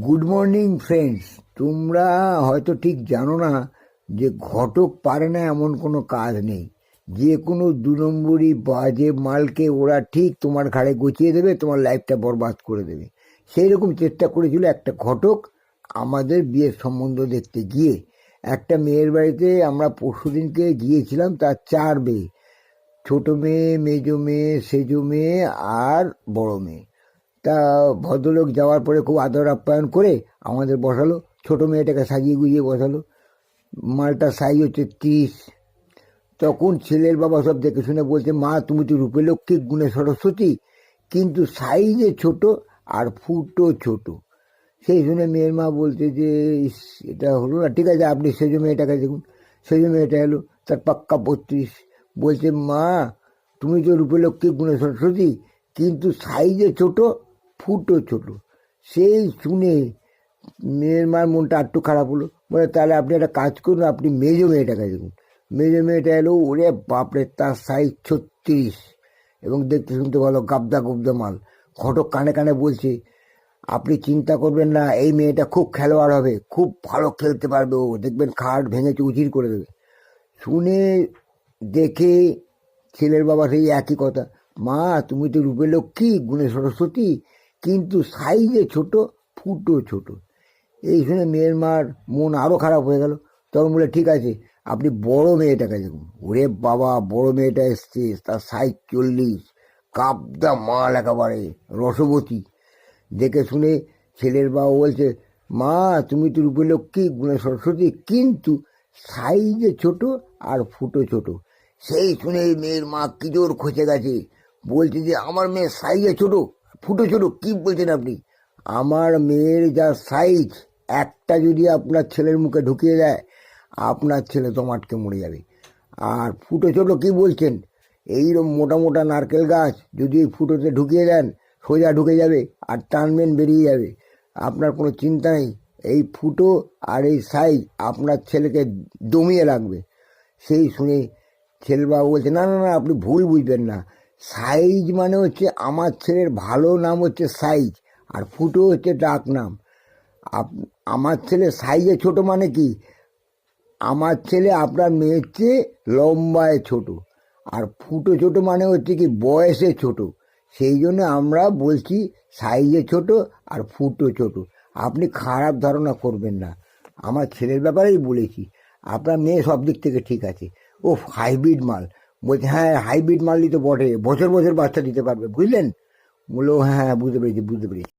Good morning friends. তোমরা হয়তো ঠিক জানো না যে ঘটক পারে না এমন কোনো কাজ নেই। যে কোনো 2 নম্বরই বাজে মালকে ওরা ঠিক তোমার ঘাড়ে গুছিয়ে দেবে, তোমার লাইফটা বরবাদ করে দেবে। সেই রকম চেষ্টা করেছিল একটা ঘটক আমাদের বিয়ের সম্বন্ধ দেখতে গিয়ে। একটা মেয়ের বাড়িতে আমরা পরশুদিনকে গিয়েছিলাম, তার 4 মেয়ে, ছোট মেয়ে, মেজো মেয়ে, সেজো মেয়ে আর বড় মেয়ে। তা ভদ্রলোক যাওয়ার পরে খুব আদর আপ্যায়ন করে আমাদের বসালো, ছোট মেয়েটাকে সাজিয়ে গুজিয়ে বসালো। মালটার সাইজ হচ্ছে 30। তখন ছেলের বাবা সব দেখে শুনে বলছে, মা তুমি তো রূপে লক্ষ্মী গুণে সরস্বতী, কিন্তু সাইজে ছোট আর ফুটও ছোট। সেই শুনে মেয়ের মা বলছে যে ইস, এটা হলো না, ঠিক আছে আপনি সেজো মেয়েটাকে দেখুন। সেজো মেয়েটা এলো, তার পাক্কা 32। বলছে, মা তুমি তো রূপে লক্ষ্মী গুণে সরস্বতী, কিন্তু সাইজে ছোট, ফুটও ছোট। সেই শুনে মেয়ের মার মনটা একটু খারাপ হলো। বলে তাহলে আপনি একটা কাজ করুন, আপনি মেজো মেয়েটাকে দেখুন। মেজো মেয়েটা এলো, ওরে বাপরে, তার সাইজ 36 এবং দেখতে শুনতে ভালো, গাবদা গুবদা মাল। ঘটক কানে কানে বলছে, আপনি চিন্তা করবেন না, এই মেয়েটা খুব খেলোয়াড় হবে, খুব ভালো খেলতে পারবে, ও দেখবেন খাট ভেঙে চৌচির করে দেবে। শুনে দেখে ছেলের বাবা সেই একই কথা, মা তুমি তো রূপে লক্ষ্মী গুণে সরস্বতী, কিন্তু সাইজে ছোট, ফুটও ছোট। এই শুনে মেয়ের মার মন আরও খারাপ হয়ে গেল। তখন বলে, ঠিক আছে আপনি বড় মেয়েটাকে দেখুন। ওরে বাবা, বড় মেয়েটা এসছে, তার সাইজ 40, কাবদা মাল একেবারে, রসবতী। দেখে শুনে ছেলের বাবা বলছে, মা তুমি তো রূপে লক্ষ্মী গুণে সরস্বতী, কিন্তু সাইজে ছোট আর ফুটো ছোট। সেই শুনে মেয়ের মা কি জোর খসে গেছে, বলছে যে আমার মেয়ের সাইজে ছোট, ফুটো ছোট, কি বলছেন আপনি? আমার মেয়ের যা সাইজ, একটা যদি আপনার ছেলের মুখে ঢুকিয়ে দেয়, আপনার ছেলে তো মাটকে মরে যাবে। আর ফুটো ছোট কি বলছেন? এইরকম মোটা মোটা নারকেল গাছ যদি এই ফুটোতে ঢুকিয়ে দেন, সোজা ঢুকে যাবে আর টানবেন বেরিয়ে যাবে। আপনার কোনো চিন্তা নেই, এই ফুটো আর এই সাইজ আপনার ছেলেকে দমিয়ে রাখবে। সেই শুনে ছেলেবাবু বলছে, না না না, আপনি ভুল বুঝবেন না। সাইজ মানে হচ্ছে আমার ছেলের ভালো নাম হচ্ছে সাইজ, আর ফুটো হচ্ছে ডাক নাম। আমার ছেলে সাইজে ছোট মানে কি, আমার ছেলে আপনার মেয়ের চেয়ে লম্বায় ছোট। আর ফুটো ছোট মানে হচ্ছে কি বয়সে ছোট। সেই জন্য আমরা বলছি সাইজে ছোট আর ফুটো ছোট। আপনি খারাপ ধারণা করবেন না, আমার ছেলের ব্যাপারেই বলেছি। আপনার মেয়ে সব দিক থেকে ঠিক আছে, ও হাইব্রিড মাল। বলছে, হ্যাঁ হাইব্রিড মালই তো বটে, বছর বছর বাচ্চা দিতে পারবে, বুঝলেন? বললো হ্যাঁ হ্যাঁ, বুঝতে পেরেছি বুঝতে পেরেছি।